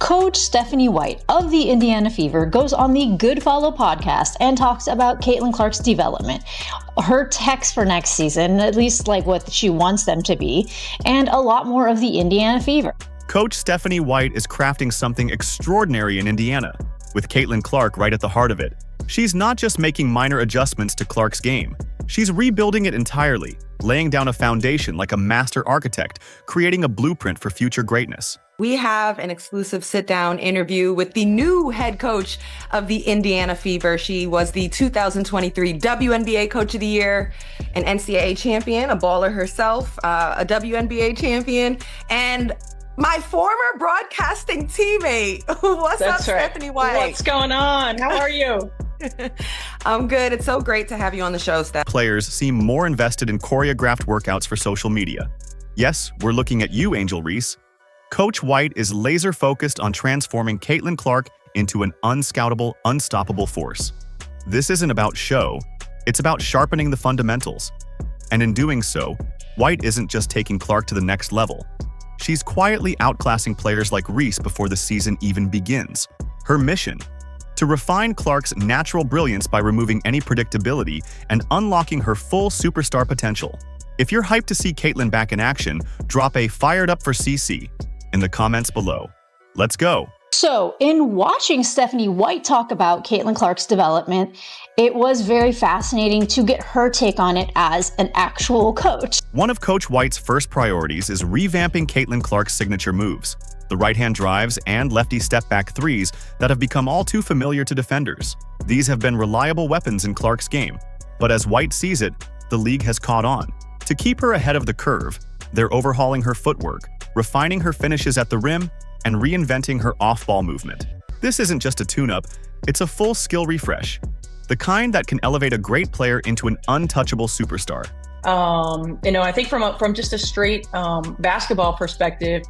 Coach Stephanie White of the Indiana Fever goes on the Good Follow podcast and talks about Caitlyn Clark's development, her techs for next season, at least like what she wants them to be, and a lot more of the Indiana Fever. Coach Stephanie White is crafting something extraordinary in Indiana, with Caitlyn Clark right at the heart of it. She's not just making minor adjustments to Clark's game. She's rebuilding it entirely, laying down a foundation like a master architect, creating a blueprint for future greatness. We have an exclusive sit-down interview with the new head coach of the Indiana Fever. She was the 2023 WNBA Coach of the Year, an NCAA champion, a baller herself, a WNBA champion, and my former broadcasting teammate. What's up, Stephanie White? What's going on? How are you? I'm good. It's so great to have you on the show, Steph. Players seem more invested in choreographed workouts for social media. Yes, we're looking at you, Angel Reese. Coach White is laser-focused on transforming Caitlyn Clark into an unscoutable, unstoppable force. This isn't about show, it's about sharpening the fundamentals. And in doing so, White isn't just taking Clark to the next level. She's quietly outclassing players like Reese before the season even begins. Her mission? To refine Clark's natural brilliance by removing any predictability and unlocking her full superstar potential. If you're hyped to see Caitlyn back in action, drop a "fired up for CC" in the comments below. Let's go. So, in watching Stephanie White talk about Caitlyn Clark's development, it was very fascinating to get her take on it as an actual coach. One of Coach White's first priorities is revamping Caitlyn Clark's signature moves, the right-hand drives and lefty step-back threes that have become all too familiar to defenders. These have been reliable weapons in Clark's game, but as White sees it, the league has caught on. To keep her ahead of the curve, they're overhauling her footwork, refining her finishes at the rim, and reinventing her off-ball movement. This isn't just a tune-up, it's a full skill refresh, the kind that can elevate a great player into an untouchable superstar. I think from just a straight basketball perspective,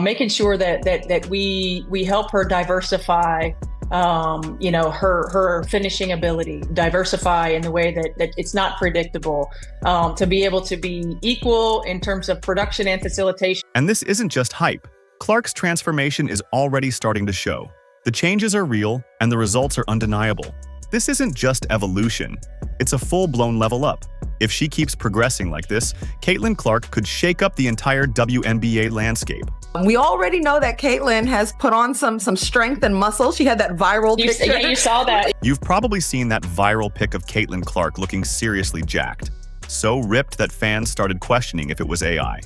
making sure that we help her diversify, her finishing ability, diversify in the way that it's not predictable, to be able to be equal in terms of production and facilitation. And this isn't just hype. Clark's transformation is already starting to show. The changes are real, and the results are undeniable. This isn't just evolution, it's a full-blown level up. If she keeps progressing like this, Caitlyn Clark could shake up the entire WNBA landscape. We already know that Caitlyn has put on some strength and muscle. She had that viral picture. Yeah, you saw that. You've probably seen that viral pic of Caitlyn Clark looking seriously jacked. So ripped that fans started questioning if it was AI.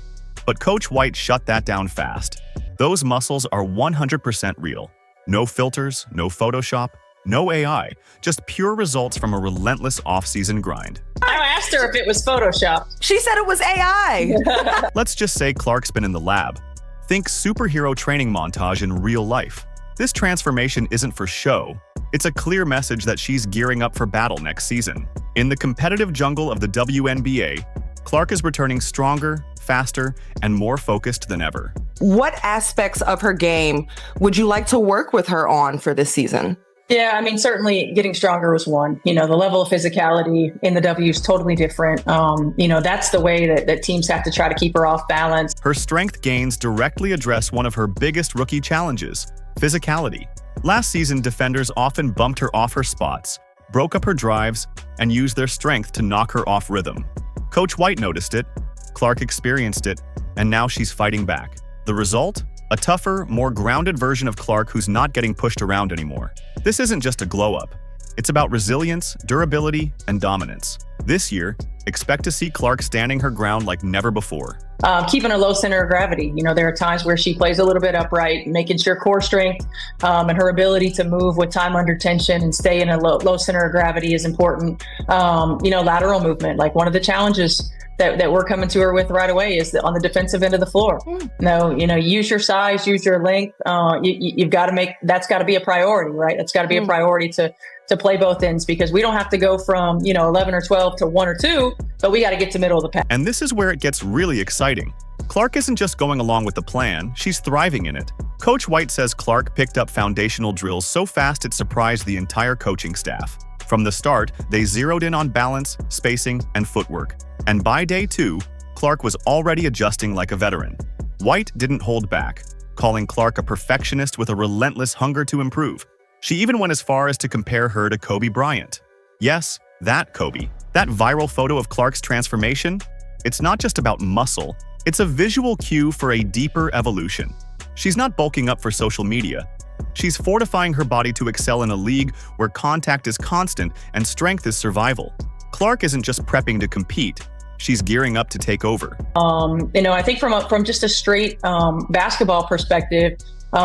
But Coach White shut that down fast. Those muscles are 100% real. No filters, no Photoshop, no AI, just pure results from a relentless off-season grind. I asked her if it was Photoshop. She said it was AI. Let's just say Clark's been in the lab. Think superhero training montage in real life. This transformation isn't for show. It's a clear message that she's gearing up for battle next season. In the competitive jungle of the WNBA, Clark is returning stronger, faster, and more focused than ever. What aspects of her game would you like to work with her on for this season? Yeah, I mean, certainly getting stronger was one. The level of physicality in the W is totally different. That's the way that teams have to try to keep her off balance. Her strength gains directly address one of her biggest rookie challenges, physicality. Last season, defenders often bumped her off her spots, broke up her drives, and used their strength to knock her off rhythm. Coach White noticed it, Clark experienced it, and now she's fighting back. The result? A tougher, more grounded version of Clark who's not getting pushed around anymore. This isn't just a glow-up. It's about resilience, durability, and dominance. This year, expect to see Clark standing her ground like never before. Keeping a low center of gravity. There are times where she plays a little bit upright, making sure core strength and her ability to move with time under tension and stay in a low center of gravity is important. Lateral movement, like one of the challenges that we're coming to her with right away is on the defensive end of the floor. Use your size, use your length. You've got to that's got to be a priority, right? That's got to be a priority to play both ends, because we don't have to go from 11 or 12 to 1 or 2, but we got to get to middle of the pack. And this is where it gets really exciting. Clark isn't just going along with the plan, she's thriving in it. Coach White says Clark picked up foundational drills so fast it surprised the entire coaching staff. From the start, they zeroed in on balance, spacing, and footwork. And by day 2, Clark was already adjusting like a veteran. White didn't hold back. calling Clark a perfectionist with a relentless hunger to improve. She even went as far as to compare her to Kobe Bryant. Yes, that Kobe. That viral photo of Clark's transformation? It's not just about muscle, it's a visual cue for a deeper evolution. She's not bulking up for social media. She's fortifying her body to excel in a league where contact is constant and strength is survival. Clark isn't just prepping to compete, she's gearing up to take over. I think from just a straight basketball perspective,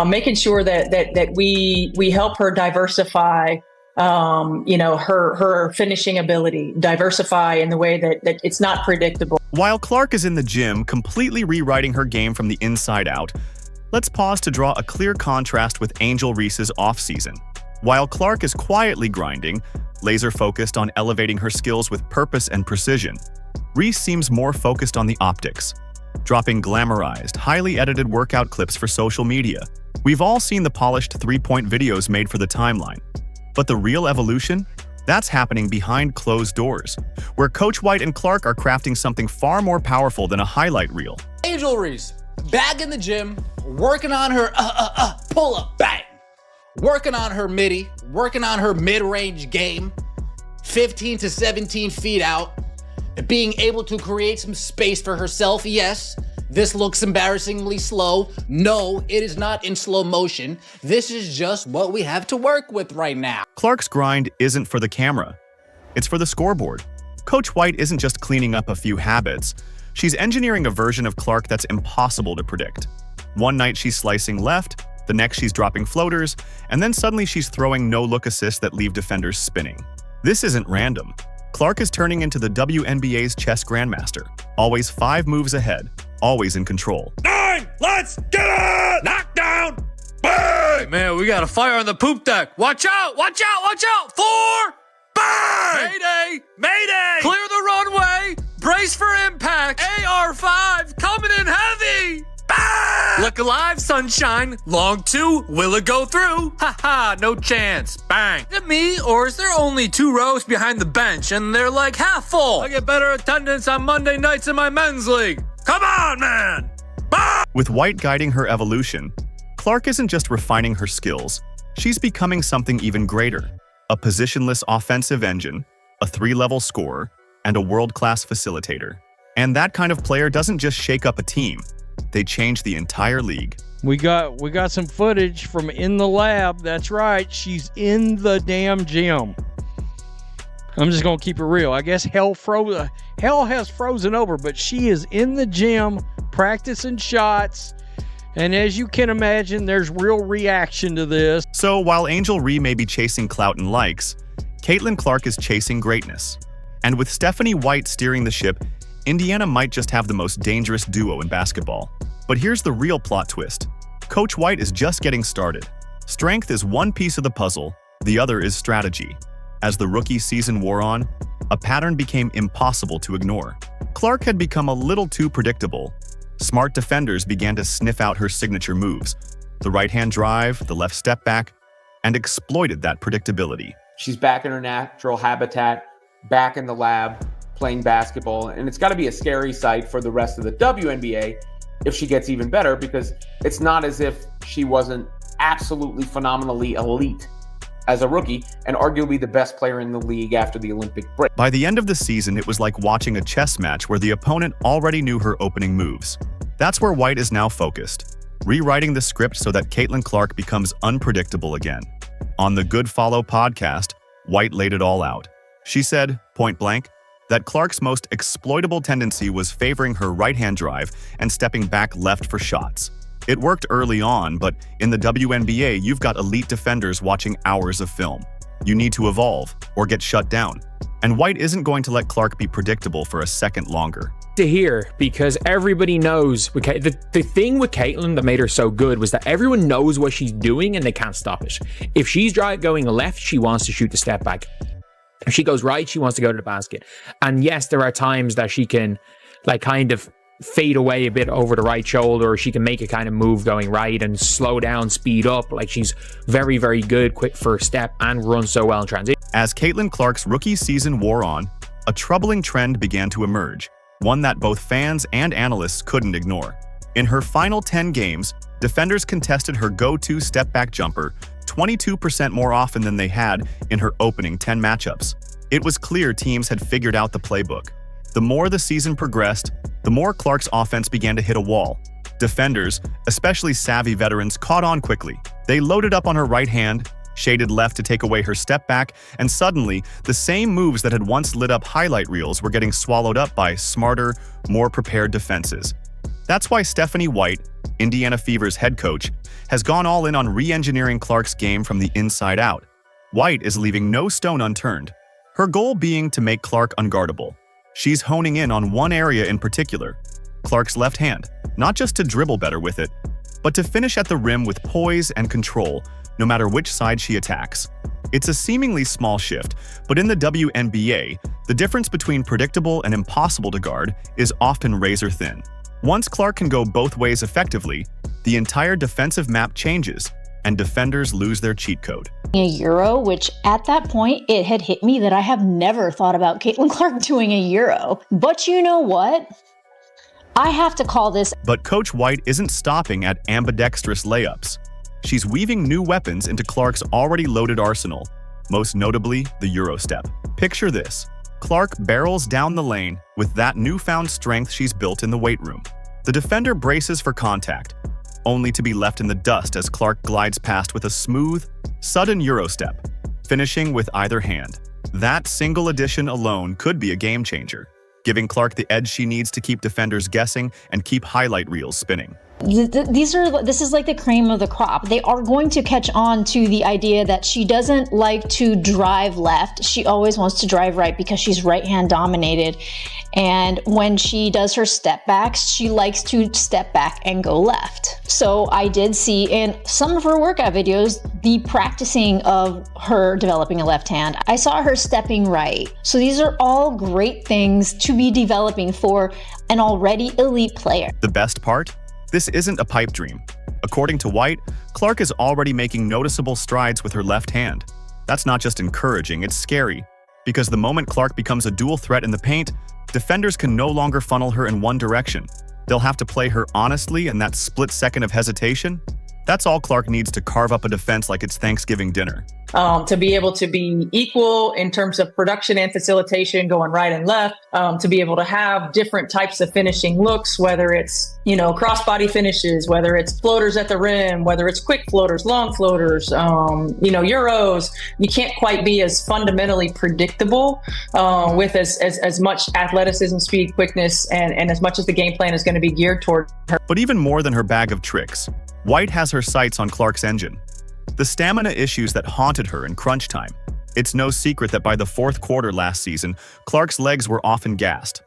making sure that we help her diversify, her finishing ability, diversify in the way that it's not predictable. While Clark is in the gym, completely rewriting her game from the inside out, let's pause to draw a clear contrast with Angel Reese's offseason. While Clark is quietly grinding, laser-focused on elevating her skills with purpose and precision, Reese seems more focused on the optics, dropping glamorized, highly edited workout clips for social media. We've all seen the polished three-point videos made for the timeline. But the real evolution? That's happening behind closed doors, where Coach White and Clark are crafting something far more powerful than a highlight reel. Angel Reese, back in the gym, working on her pull-up, bang. Working on her midi, working on her mid-range game, 15 to 17 feet out, being able to create some space for herself. Yes, this looks embarrassingly slow. No, it is not in slow motion. This is just what we have to work with right now. Clark's grind isn't for the camera. It's for the scoreboard. Coach White isn't just cleaning up a few habits. She's engineering a version of Clark that's impossible to predict. One night she's slicing left, the next she's dropping floaters, and then suddenly she's throwing no-look assists that leave defenders spinning. This isn't random. Clark is turning into the WNBA's chess grandmaster, always 5 moves ahead, always in control. 9, let's get it! Knockdown! Bang! Man, we got a fire on the poop deck. Watch out, watch out, watch out. 4, Bang! Mayday, Mayday! clear the runway, brace for impact. AR-5 coming in heavy. Bang! Look alive, sunshine. Long 2, will it go through? Haha, no chance. Bang. Is it me, or is there only 2 rows behind the bench and they're like half full? I get better attendance on Monday nights in my men's league. Come on, man! Bang! With White guiding her evolution, Clark isn't just refining her skills, she's becoming something even greater. A positionless offensive engine, a 3-level scorer, and a world-class facilitator. And that kind of player doesn't just shake up a team, they change the entire league. We got some footage from in the lab. That's right. She's in the damn gym. I'm just going to keep it real. I guess hell has frozen over, but she is in the gym practicing shots. And as you can imagine, there's real reaction to this. So while Angel Reese may be chasing clout and likes, Caitlyn Clark is chasing greatness. And with Stephanie White steering the ship, Indiana might just have the most dangerous duo in basketball. But here's the real plot twist. Coach White is just getting started. Strength is one piece of the puzzle, the other is strategy. As the rookie season wore on, a pattern became impossible to ignore. Clark had become a little too predictable. Smart defenders began to sniff out her signature moves, the right-hand drive, the left step back, and exploited that predictability. She's back in her natural habitat, back in the lab, playing basketball, and it's got to be a scary sight for the rest of the WNBA if she gets even better, because it's not as if she wasn't absolutely phenomenally elite as a rookie and arguably the best player in the league after the Olympic break. By the end of the season, it was like watching a chess match where the opponent already knew her opening moves. That's where White is now focused, rewriting the script so that Caitlyn Clark becomes unpredictable again. On the Good Follow podcast, White laid it all out. She said, point blank, that Clark's most exploitable tendency was favoring her right-hand drive and stepping back left for shots. It worked early on, but in the WNBA, you've got elite defenders watching hours of film. You need to evolve or get shut down. And White isn't going to let Clark be predictable for a second longer. To hear, because everybody knows the thing with Caitlyn that made her so good was that everyone knows what she's doing and they can't stop it. If she's going left, she wants to shoot the step back. If she goes right, she wants to go to the basket. And yes, there are times that she can kind of fade away a bit over the right shoulder, or she can make a kind of move going right and slow down, speed up. She's very, very good, quick first step, and runs so well in transition. As Caitlyn Clark's rookie season wore on, a troubling trend began to emerge, one that both fans and analysts couldn't ignore. In her final 10 games, defenders contested her go-to step-back jumper 22% more often than they had in her opening 10 matchups. It was clear teams had figured out the playbook. The more the season progressed, the more Clark's offense began to hit a wall. Defenders, especially savvy veterans, caught on quickly. They loaded up on her right hand, shaded left to take away her step back, and suddenly, the same moves that had once lit up highlight reels were getting swallowed up by smarter, more prepared defenses. That's why Stephanie White, Indiana Fever's head coach, has gone all in on re-engineering Clark's game from the inside out. White is leaving no stone unturned, her goal being to make Clark unguardable. She's honing in on one area in particular, Clark's left hand, not just to dribble better with it, but to finish at the rim with poise and control, no matter which side she attacks. It's a seemingly small shift, but in the WNBA, the difference between predictable and impossible to guard is often razor thin. Once Clark can go both ways effectively, the entire defensive map changes, and defenders lose their cheat code. A Euro, which at that point, it had hit me that I have never thought about Caitlyn Clark doing a Euro. But you know what? I have to call this. But Coach White isn't stopping at ambidextrous layups. She's weaving new weapons into Clark's already loaded arsenal, most notably the Euro step. Picture this. Clark barrels down the lane with that newfound strength she's built in the weight room. The defender braces for contact, only to be left in the dust as Clark glides past with a smooth, sudden Euro step, finishing with either hand. That single addition alone could be a game changer, giving Clark the edge she needs to keep defenders guessing and keep highlight reels spinning. This is like the cream of the crop. They are going to catch on to the idea that she doesn't like to drive left. She always wants to drive right because she's right hand dominated. And when she does her step backs, she likes to step back and go left. So I did see in some of her workout videos, the practicing of her developing a left hand. I saw her stepping right. So these are all great things to be developing for an already elite player. The best part? This isn't a pipe dream. According to White, Clark is already making noticeable strides with her left hand. That's not just encouraging, it's scary. Because the moment Clark becomes a dual threat in the paint, defenders can no longer funnel her in one direction. They'll have to play her honestly, and that split second of hesitation, that's all Clark needs to carve up a defense like it's Thanksgiving dinner. To be able to be equal in terms of production and facilitation, going right and left, to be able to have different types of finishing looks, whether it's, crossbody finishes, whether it's floaters at the rim, whether it's quick floaters, long floaters, Euros. You can't quite be as fundamentally predictable with as much athleticism, speed, quickness, and as much as the game plan is going to be geared toward her. But even more than her bag of tricks, White has her sights on Clark's engine. The stamina issues that haunted her in crunch time. It's no secret that by the fourth quarter last season, Clark's legs were often gassed.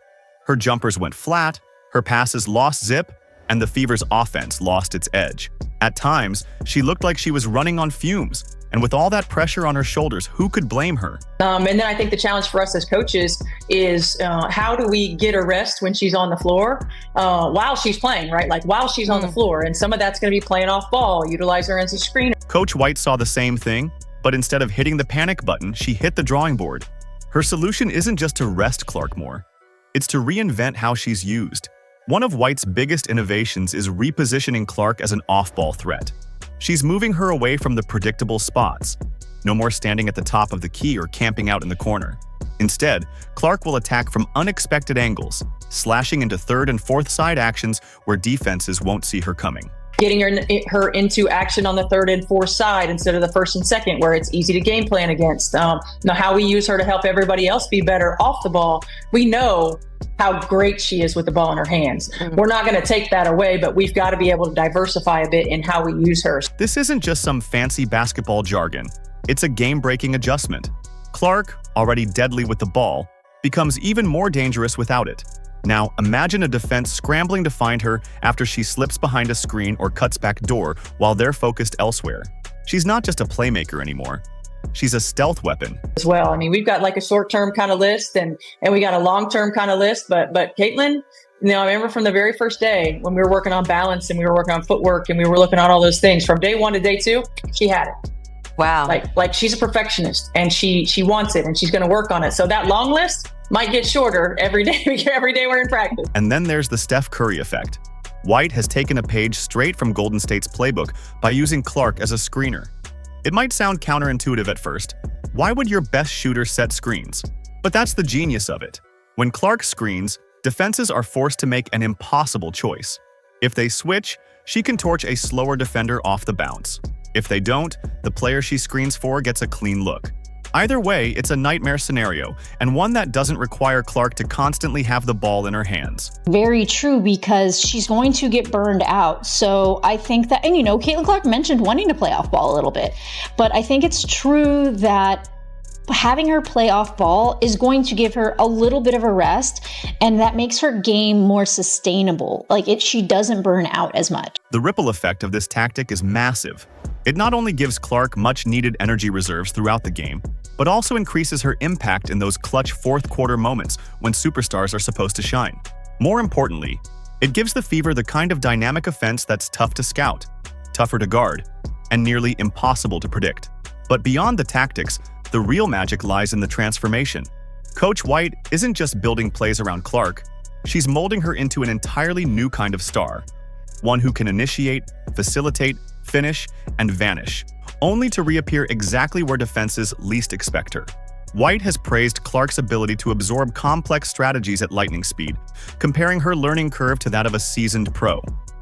Her jumpers went flat, her passes lost zip, and the Fever's offense lost its edge. At times, she looked like she was running on fumes. And with all that pressure on her shoulders, who could blame her? And then I think the challenge for us as coaches is how do we get her rest when she's on the floor while she's playing, right? Like while she's on the floor. And some of that's going to be playing off ball, utilize her as a screener. Coach White saw the same thing, but instead of hitting the panic button, she hit the drawing board. Her solution isn't just to rest Clark more. It's to reinvent how she's used. One of White's biggest innovations is repositioning Clark as an off-ball threat. She's moving her away from the predictable spots. No more standing at the top of the key or camping out in the corner. Instead, Clark will attack from unexpected angles, slashing into third and fourth side actions where defenses won't see her coming. Getting her into action on the third and fourth side instead of the first and second, where it's easy to game plan against. Now, how we use her to help everybody else be better off the ball, we know how great she is with the ball in her hands. We're not going to take that away, but we've got to be able to diversify a bit in how we use her. This isn't just some fancy basketball jargon. It's a game-breaking adjustment. Clark, already deadly with the ball, becomes even more dangerous without it. Now, imagine a defense scrambling to find her after she slips behind a screen or cuts back door while they're focused elsewhere. She's not just a playmaker anymore. She's a stealth weapon. As well. I mean, we've got like a short-term kind of list and we got a long-term kind of list, but Caitlyn, I remember from the very first day when we were working on balance and we were working on footwork and we were looking at all those things, from day one to day two, she had it. Wow. Like she's a perfectionist and she wants it and she's going to work on it. So that long list might get shorter every day we're in practice. And then there's the Steph Curry effect. White has taken a page straight from Golden State's playbook by using Clark as a screener. It might sound counterintuitive at first. Why would your best shooter set screens? But that's the genius of it. When Clark screens, defenses are forced to make an impossible choice. If they switch, she can torch a slower defender off the bounce. If they don't, the player she screens for gets a clean look. Either way, it's a nightmare scenario, and one that doesn't require Clark to constantly have the ball in her hands. Very true, because she's going to get burned out. So I think that, and Caitlyn Clark mentioned wanting to play off ball a little bit, but I think it's true that having her play off ball is going to give her a little bit of a rest, and that makes her game more sustainable. She doesn't burn out as much. The ripple effect of this tactic is massive. It not only gives Clark much-needed energy reserves throughout the game, but also increases her impact in those clutch fourth-quarter moments when superstars are supposed to shine. More importantly, it gives the Fever the kind of dynamic offense that's tough to scout, tougher to guard, and nearly impossible to predict. But beyond the tactics, the real magic lies in the transformation. Coach White isn't just building plays around Clark, she's molding her into an entirely new kind of star. One who can initiate, facilitate, finish, and vanish, only to reappear exactly where defenses least expect her. White has praised Clark's ability to absorb complex strategies at lightning speed, comparing her learning curve to that of a seasoned pro.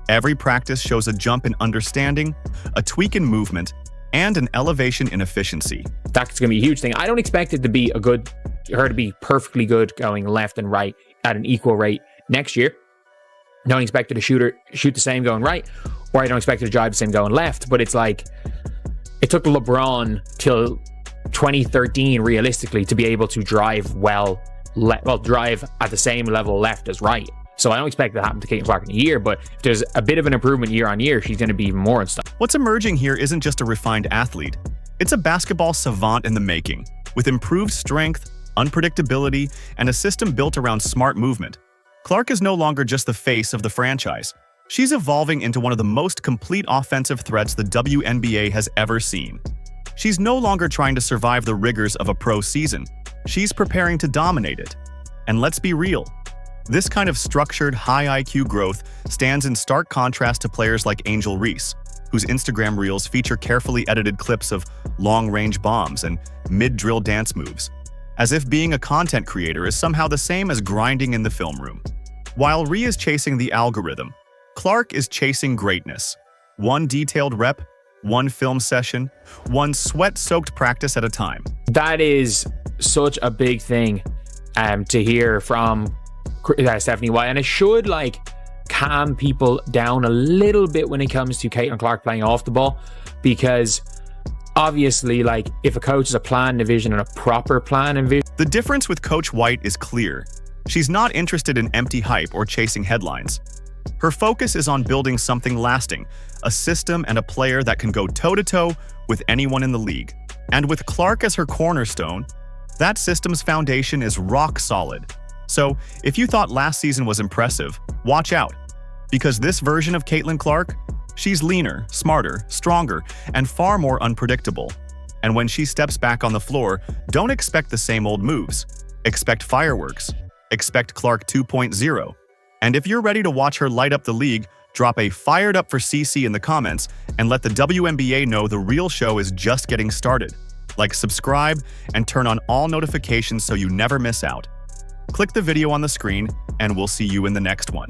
Every practice shows a jump in understanding, a tweak in movement, and an elevation in efficiency. That's going to be a huge thing. I don't expect it to be her to be perfectly good going left and right at an equal rate next year. I don't expect her to shoot the same going right, or I don't expect her to drive the same going left. But it's like, it took LeBron till 2013 realistically to be able to drive drive at the same level left as right. So I don't expect that to happen to Caitlyn Clark in a year, but if there's a bit of an improvement year on year, she's going to be even more and stuff. What's emerging here isn't just a refined athlete. It's a basketball savant in the making, with improved strength, unpredictability, and a system built around smart movement. Clark is no longer just the face of the franchise. She's evolving into one of the most complete offensive threats the WNBA has ever seen. She's no longer trying to survive the rigors of a pro season. She's preparing to dominate it. And let's be real. This kind of structured, high IQ growth stands in stark contrast to players like Angel Reese, whose Instagram reels feature carefully edited clips of long-range bombs and mid-drill dance moves, as if being a content creator is somehow the same as grinding in the film room. While Rhea is chasing the algorithm, Clark is chasing greatness. One detailed rep, one film session, one sweat-soaked practice at a time. That is such a big thing to hear from Stephanie White, and it should calm people down a little bit when it comes to Caitlyn Clark playing off the ball, because obviously if a coach has a plan and vision and a proper plan and vision. The difference with Coach White is clear. She's not interested in empty hype or chasing headlines. Her focus is on building something lasting, a system and a player that can go toe-to-toe with anyone in the league. And with Clark as her cornerstone, that system's foundation is rock solid. So, if you thought last season was impressive, watch out. Because this version of Caitlyn Clark, she's leaner, smarter, stronger, and far more unpredictable. And when she steps back on the floor, don't expect the same old moves. Expect fireworks. Expect Clark 2.0. And if you're ready to watch her light up the league, drop a "fired up for CC" in the comments and let the WNBA know the real show is just getting started. Subscribe, and turn on all notifications so you never miss out. Click the video on the screen, and we'll see you in the next one.